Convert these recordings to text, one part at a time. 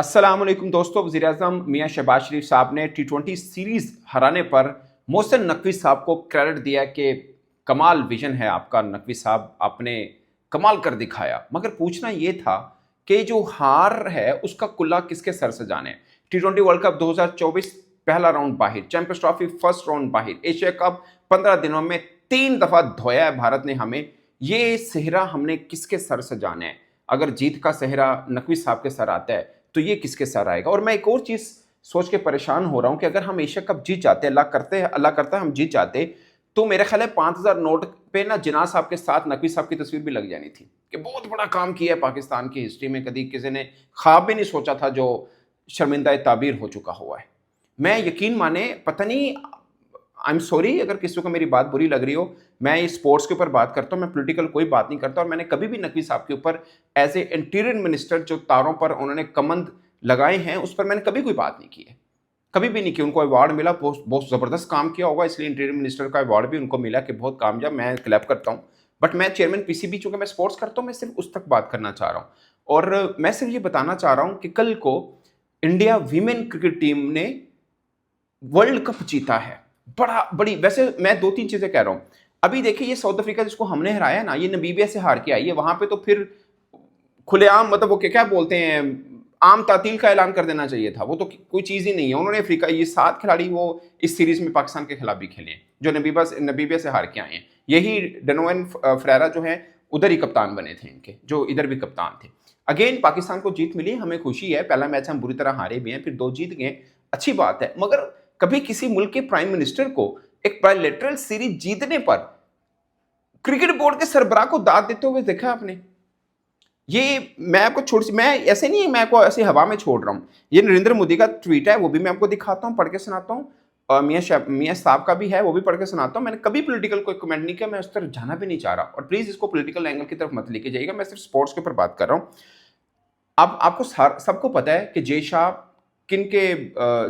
अस्सलामुअलैकुम दोस्तों, वज़ीर-ए-आज़म मियां शहबाज शरीफ साहब ने T20 सीरीज हराने पर मोहसिन नकवी साहब को क्रेडिट दिया कि कमाल विजन है आपका नकवी साहब, आपने कमाल कर दिखाया। मगर पूछना ये था कि जो हार है उसका कुल्ला किसके सर से जाने। T20 वर्ल्ड कप 2024 पहला राउंड बाहिर, चैंपियंस ट्रॉफी फर्स्ट राउंड बाहिर, एशिया कप 15 दिनों में 3 दफा धोया है भारत ने हमें। ये सेहरा हमने किसके सर से जाना है। अगर जीत का सेहरा नकवी साहब के सर आता है तो ये किसके सर आएगा। और मैं एक और चीज सोच के परेशान हो रहा हूं कि अगर हम एशिया कप जीत जाते, अल्लाह करता है हम जीत जाते, तो मेरे ख्याल है 5,000 नोट पे ना जिन्ना साहब के साथ नकवी साहब की तस्वीर भी लग जानी थी कि बहुत बड़ा काम किया है पाकिस्तान की हिस्ट्री में, कभी किसी ने ख्वाब भी नहीं सोचा था, जो शर्मिंदा ताबीर हो चुका हुआ है। मैं यकीन माने, पता नहीं, आई एम सॉरी अगर किसी को मेरी बात बुरी लग रही हो, मैं ये स्पोर्ट्स के ऊपर बात करता हूँ, मैं पॉलिटिकल कोई बात नहीं करता। और मैंने कभी भी नकवी साहब के ऊपर एज ए इंटीरियर मिनिस्टर जो तारों पर उन्होंने कमंद लगाए हैं उस पर मैंने कभी कोई बात नहीं की है, कभी भी नहीं की। उनको अवार्ड मिला, बहुत ज़बरदस्त काम किया होगा, इसलिए इंटीरियर मिनिस्टर का अवार्ड भी उनको मिला कि बहुत कामयाब, मैं क्लैप करता हूँ। बट मैं चेयरमैन पीसीबी, चूंकि मैं स्पोर्ट्स करता हूँ, मैं सिर्फ उस तक बात करना चाह रहा हूँ। और मैं सिर्फ ये बताना चाह रहा हूँ कि कल को इंडिया वीमेन क्रिकेट टीम ने वर्ल्ड कप जीता है। बड़ी, वैसे मैं 2-3 चीजें कह रहा हूं। अभी देखिए, ये साउथ अफ्रीका जिसको हमने हराया ना, ये नमीबिया से हार के आई है। वहां पे तो फिर खुलेआम, मतलब वो क्या बोलते हैं, आम तातील का ऐलान कर देना चाहिए था। वो तो कोई चीज ही नहीं है। उन्होंने अफ्रीका, ये 7 खिलाड़ी वो इस सीरीज में पाकिस्तान के खिलाफ भी खेले हैं, जो नमीबिया से हार के आए हैं। यही डनोवन फ्रेरा जो है उधर ही कप्तान बने थे इनके, जो इधर भी कप्तान थे। अगेन पाकिस्तान को जीत मिली, हमें खुशी है। पहला मैच हम बुरी तरह हारे भी हैं, फिर 2 जीत गए, अच्छी बात है। मगर कभी किसी मुल्क के प्राइम मिनिस्टर को एक बायलैटरल सीरीज जीतने पर क्रिकेट बोर्ड के सरबराह को दाद देते हुए देखा आपने? ये मैं आपको मैं ऐसे नहीं, मैं आपको ऐसे हवा में छोड़ रहा हूं। ये नरेंद्र मोदी का ट्वीट है, वो भी मैं आपको दिखाता हूं, पढ़ के सुनाता हूं। और मियां साहब का भी है, वो भी पढ़ के सुनाता हूं। मैंने कभी पॉलिटिकल कोई कमेंट नहीं किया, मैं उस तरफ जाना भी नहीं चाह रहा। और प्लीज इसको पॉलिटिकल एंगल की तरफ मत लेके जाइएगा, मैं सिर्फ स्पोर्ट्स के ऊपर बात कर रहा हूं। अब आपको सबको पता है कि जय शाह किन के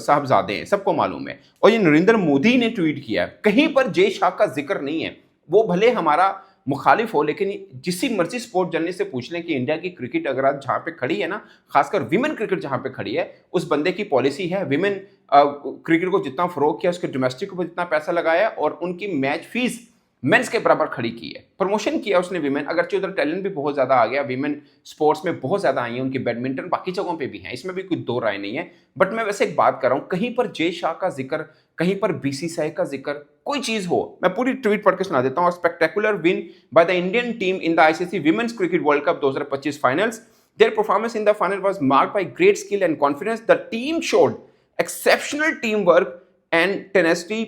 साहबजादे हैं, सबको मालूम है। और ये नरेंद्र मोदी ने ट्वीट किया है, कहीं पर जय शाह का जिक्र नहीं है। वो भले हमारा मुखालिफ हो, लेकिन जिसी मर्जी स्पोर्ट जर्नलिस्ट से पूछ लें कि इंडिया की क्रिकेट अगर आज जहां पे खड़ी है ना, खासकर विमेन क्रिकेट जहां पे खड़ी है, उस बंदे की पॉलिसी है विमेन क्रिकेट को जितना फरोग किया, उसके डोमेस्टिक को जितना पैसा लगाया और उनकी मैच फीस मेंस के बराबर खड़ी की है, प्रमोशन किया उसने विमेन। अगरचे उधर टैलेंट भी बहुत ज्यादा आ गया, विमेन स्पोर्ट्स में बहुत ज्यादा आई है, उनकी बैडमिंटन बाकी जगहों पे भी है, इसमें भी कोई दो राय नहीं है। बट मैं वैसे एक बात कर रहा हूं, कहीं पर जय शाह का जिक्र, कहीं पर बीसीसीआई का जिक्र, कोई चीज हो। मैं पूरी ट्वीट पढ़ के सुना देता हूं। Spectacular win by the Indian team in the ICC women's cricket world cup 2025 finals. Their performance in the final was marked by great skill and confidence. The team showed exceptional teamwork and tenacity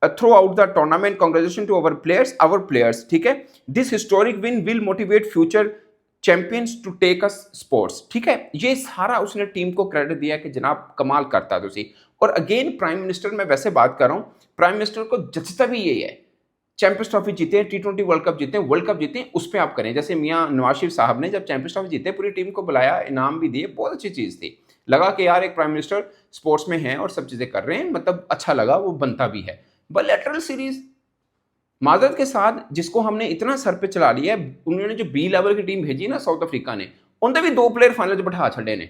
throughout the tournament. Congratulations to our players. ठीक है, this historic win will motivate future champions to take us sports. ठीक है, ये सारा उसने team को credit दिया कि जनाब कमाल करता है तुसी। और अगेन प्राइम मिनिस्टर, मैं वैसे बात कर रहा हूं, प्राइम मिनिस्टर को जचता भी यही है। चैंपियंस ट्रॉफी जीते, T20 वर्ल्ड कप जीते, उस पर आप करें। जैसे मियां नवाज शरीफ साहब ने जब चैंपियंस ट्रॉफी जीते, पूरी टीम को बुलाया, इनाम भी दिए, बहुत अच्छी चीज थी। लगा कि यार एक प्राइम मिनिस्टर स्पोर्ट्स में है और सब चीजें कर रहे हैं, मतलब अच्छा लगा, वो बनता भी है। बायलैटरल सीरीज माजरत के साथ, जिसको हमने इतना सर पे चला लिया है, उन्होंने जो बी लेवल की टीम भेजी ना साउथ अफ्रीका ने, उनसे भी 2 प्लेयर फाइनल बैठा छड़े ने।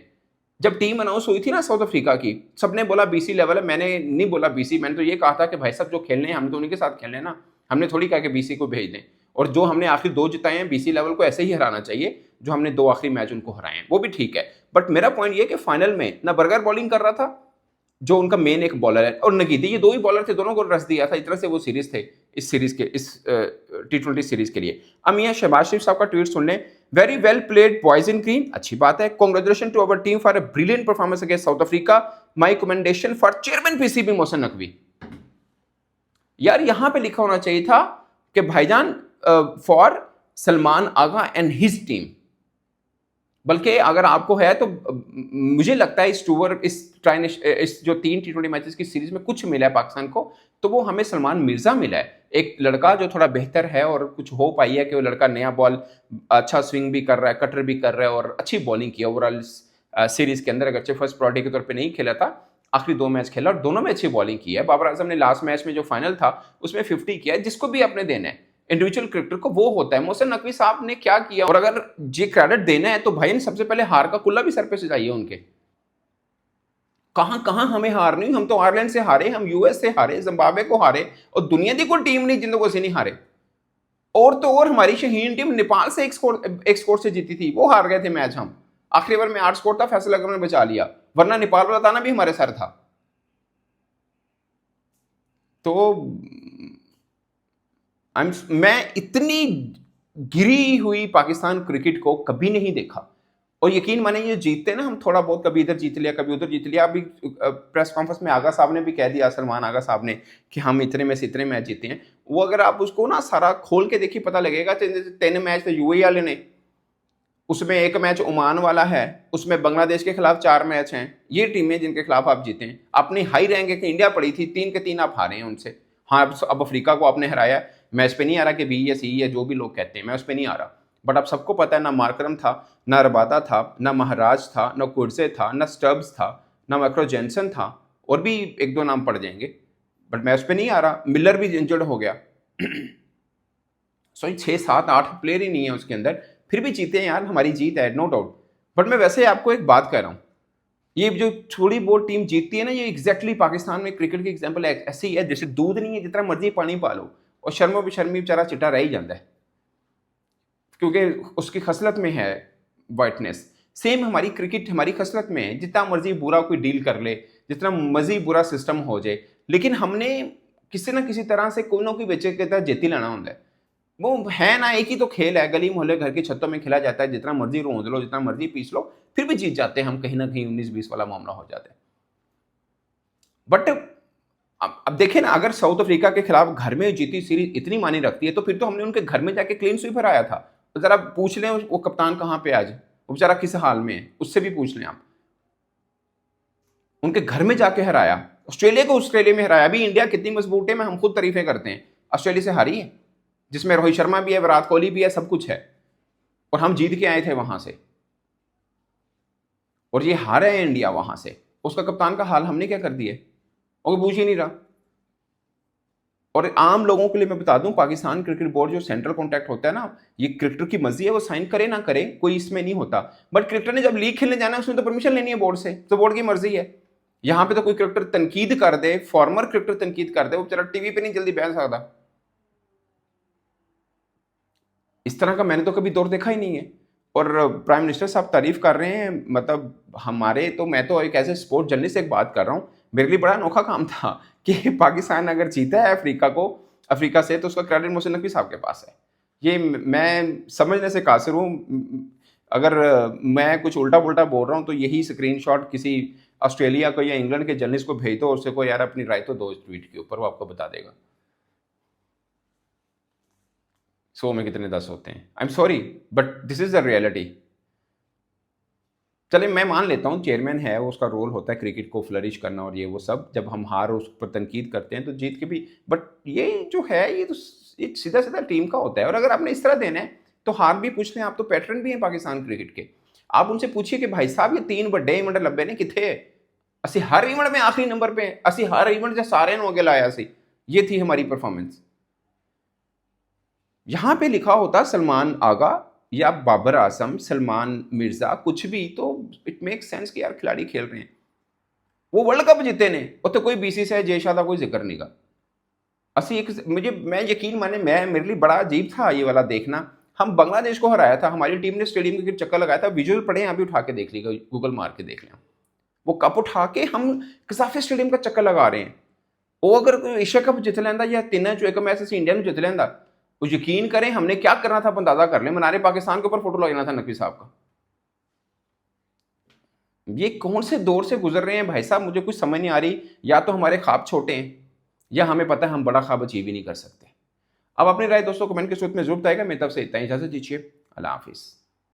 जब टीम अनाउंस हुई थी ना साउथ अफ्रीका की, सबने बोला बीसी लेवल है, मैंने नहीं बोला बीसी, मैंने तो ये कहा था कि भाई सब जो खेलने हैं हम तो उन्हीं के साथ खेलने ना, हमने थोड़ी कहा कि बीसी को भेज दें। और जो हमने आखिर 2 जिताए हैं, बीसी लेवल को ऐसे ही हराना चाहिए जो हमने 2 आखिरी मैच उनको हराए हैं, वो भी ठीक है। बट मेरा पॉइंट ये कि फाइनल में ना बर्गर बॉलिंग कर रहा था, जो उनका मेन एक बॉलर है, और नगीदी, ये 2 ही बॉलर थे, दोनों को रस दिया था। इस तरह से वो सीरीज थे इस सीरीज के, इस T20 सीरीज के लिए। अब मियां शहबाज शरीफ साहब का ट्वीट सुन लें। Very well played boys in green, अच्छी बात है। Congratulation to our team for a brilliant performance against South Africa. My commendation for chairman PCB Mohsin Naqvi. यार यहां पे लिखा होना चाहिए था कि भाईजान for Salman Agha and his team. बल्कि अगर आपको है तो मुझे लगता है इस जो 3 T20 मैचेस की सीरीज में कुछ मिला है पाकिस्तान को, तो वो हमें सलमान मिर्जा मिला है, एक लड़का जो थोड़ा बेहतर है। और कुछ हो पाई है कि वो लड़का नया बॉल अच्छा स्विंग भी कर रहा है, कटर भी कर रहा है, और अच्छी बॉलिंग की ओवरऑल सीरीज के अंदर। अगरचे फर्स्ट प्रायोरिटी के तौर पर नहीं खेला था, आखिरी 2 मैच खेला और दोनों में अच्छी बॉलिंग की है। बाबर आजम ने लास्ट मैच में जो फाइनल था उसमें 50 किया है, जिसको भी अपने देना है इंडिविजुअल क्रिकेटर को, वो होता है। मोहसिन नकवी साहब ने क्या किया, और अगर ये क्रेडिट देना है तो भाई ने सबसे पहले हार का कुल्ला भी सर पे सजाइए उनके। कहां कहां हमें हार नहीं, हम तो आयरलैंड से हारे, हम यूएस से हारे, जिम्बाब्वे को हारे, और दुनिया की कोई टीम नहीं जिनको से नहीं हारे। और तो और हमारी शहीन टीम नेपाल से एक स्कोर से जीती थी, वो हार गए थे मैच हम। आखिरी ओवर में 8 स्कोर था, फैसला करने बचा लिया, वरना नेपाल वाला ताना भी हमारे सर था। तो मैं इतनी गिरी हुई पाकिस्तान क्रिकेट को कभी नहीं देखा। और यकीन माने ये जीतते हैं ना, हम थोड़ा बहुत कभी इधर जीत लिया कभी उधर जीत लिया। अभी प्रेस कॉन्फ्रेंस में आगा साहब ने भी कह दिया, सलमान आगा साहब ने, कि हम इतने में से इतने मैच जीते हैं। वो अगर आप उसको ना सारा खोल के देखिए पता लगेगा। 3 मैच तो यूएई वाले ने, उसमें 1 मैच ओमान वाला है, उसमें बांग्लादेश के खिलाफ 4 मैच हैं। ये टीमें जिनके खिलाफ आप जीते हैं। अपनी हाई रैंक एक इंडिया पड़ी थी, 3 के 3 आप हारे हैं उनसे। हाँ, अब अफ्रीका को आपने हराया, मैं इस पे नहीं आ रहा कि बी या सी या जो भी लोग कहते हैं, मैं उस पर नहीं आ रहा। बट अब सबको पता है, ना मार्करम था, ना रबादा था, ना महाराज था, ना कुर्से था, ना स्टब्स था, ना मैक्रो जेंसन था, और भी 1-2 नाम पड़ जाएंगे, बट मैं उस पर नहीं आ रहा। मिलर भी इंजर्ड हो गया। सॉरी, 6-7-8 प्लेयर ही नहीं है उसके अंदर, फिर भी जीते हैं यार, हमारी जीत है, नो डाउट। बट मैं वैसे आपको एक बात कह रहा हूँ, ये जो थोड़ी बहुत टीम जीतती है ना, ये एग्जैक्टली पाकिस्तान में क्रिकेट की एग्जांपल ऐसी है जैसे दूध नहीं है, जितना मर्जी पानी पालो, और शर्मो बेशर्मी बेचारा चिट्टा रह ही जाता है, क्योंकि उसकी खसलत में है वाइटनेस। सेम हमारी क्रिकेट हमारी खसलत में है, जितना मर्जी बुरा कोई डील कर ले, जितना मर्जी बुरा सिस्टम हो जाए, लेकिन हमने किसी ना किसी तरह से कोई ना कोई बच्चे के तहत जीती लाना होता है। वो है ना, एक ही तो खेल है, गली मोहल्ले घर की छतों में खेला जाता है, जितना मर्जी रोंद लो, जितना मर्जी पीस लो, फिर भी जीत जाते हैं हम, कहीं ना कहीं 19-20 वाला मामला हो जाता है। बट अब देखें ना, अगर साउथ अफ्रीका के खिलाफ घर में जीती सीरीज इतनी मानी रखती है, तो फिर तो हमने उनके घर में जाके क्लीन स्वीप हराया था। तो जरा पूछ लें वो कप्तान कहाँ पे आज, वो बेचारा किस हाल में है, उससे भी पूछ लें आप। उनके घर में जाके हराया, ऑस्ट्रेलिया को ऑस्ट्रेलिया में हराया। अभी इंडिया कितनी मजबूत है, मैं हम खुद तारीफें करते हैं, ऑस्ट्रेलिया से हारी है, जिसमें रोहित शर्मा भी है, विराट कोहली भी है, सब कुछ है, और हम जीत के आए थे वहां से, और ये हारे हैं इंडिया वहां से। उसका कप्तान का हाल हमने क्या कर दिया, और पूछ ही नहीं रहा। और आम लोगों के लिए मैं बता दूं, पाकिस्तान क्रिकेट बोर्ड जो सेंट्रल कॉन्ट्रैक्ट होता है ना, ये क्रिकेटर की मर्जी है, वो साइन करे ना करे, कोई इसमें नहीं होता। बट क्रिकेटर ने जब लीग खेलने जाना है, उसने तो परमिशन लेनी है बोर्ड से, तो बोर्ड की मर्जी है। यहां पे तो कोई क्रिकेटर तनकीद कर दे, फॉर्मर क्रिकेटर तनकीद कर दे, वो बेचारा टीवी पे नहीं जल्दी बहन सकता। इस तरह का मैंने तो कभी दौर देखा ही नहीं है। और प्राइम मिनिस्टर साहब तारीफ कर रहे हैं, मतलब हमारे तो, मैं तो एक ऐसे स्पोर्ट जर्नलिस्ट एक बात कर रहा हूँ, मेरे लिए बड़ा अनोखा काम था कि पाकिस्तान अगर जीता है अफ्रीका से, तो उसका क्रेडिट मोहसिन नकवी साहब के पास है। ये मैं समझने से कासिर हूँ। अगर मैं कुछ उल्टा पुल्टा बोल रहा हूँ, तो यही स्क्रीनशॉट किसी ऑस्ट्रेलिया को या इंग्लैंड के जर्नलिस्ट को भेज दो, उससे को यार अपनी राय तो दो इस ट्वीट के ऊपर, वो आपको बता देगा 100 में कितने 10 होते हैं। I am sorry, but this is the reality. चले, मैं मान लेता हूँ चेयरमैन है, उसका रोल होता है क्रिकेट को फ्लरिश करना और ये वो सब, जब हम हार उस पर तनकीद करते हैं तो जीत के भी। बट ये जो है, ये तो एक सीधा सीधा टीम का होता है। और अगर आपने इस तरह देना है, तो हार भी पूछ लें, आप तो पैटर्न भी हैं पाकिस्तान क्रिकेट के। आप उनसे पूछिए कि भाई साहब, ये 3 बड़े इवेंट लंबे ने किथे, असि हर इवेंट में आखिरी नंबर पे, असि हर इवेंट से सारे नु आगे लाया सी, ये थी हमारी परफॉर्मेंस। यहां पे लिखा होता सलमान आगा या बाबर आजम, सलमान मिर्जा, कुछ भी, तो इट मेक सेंस कि यार खिलाड़ी खेल रहे हैं। वो वर्ल्ड कप जीते ने, तो कोई बीसीसीआई जयशाह का कोई जिक्र नहीं का। असि एक मैं यकीन माने, मेरे लिए बड़ा अजीब था ये वाला देखना। हम बांग्लादेश को हराया था, हमारी टीम ने स्टेडियम के चक्कर लगाया था, विजुअल पड़े यहाँ भी उठा के देख लीजिए, गूगल मार के देख लें, वो कप उठा के हम कसाफे स्टेडियम का चक्कर लगा रहे हैं। वो अगर एशिया कप जित लेंदा या 3 चो 1 मैच से इंडिया में जित लेंदा, तो यकीन करें हमने क्या करना था, अंदाजा कर लें, मनारे पाकिस्तान के ऊपर फोटो लगाना था नकवी साहब का। ये कौन से दौर से गुजर रहे हैं भाई साहब, मुझे कुछ समझ नहीं आ रही। या तो हमारे ख्वाब छोटे हैं, या हमें पता है हम बड़ा ख्वाब अचीव ही नहीं कर सकते। अब अपनी राय दोस्तों कमेंट के सूत्र में जरूर बताएगा। मेरी तरफ से इतना ही, इजाजत दीजिए, अल्लाह हाफिज़।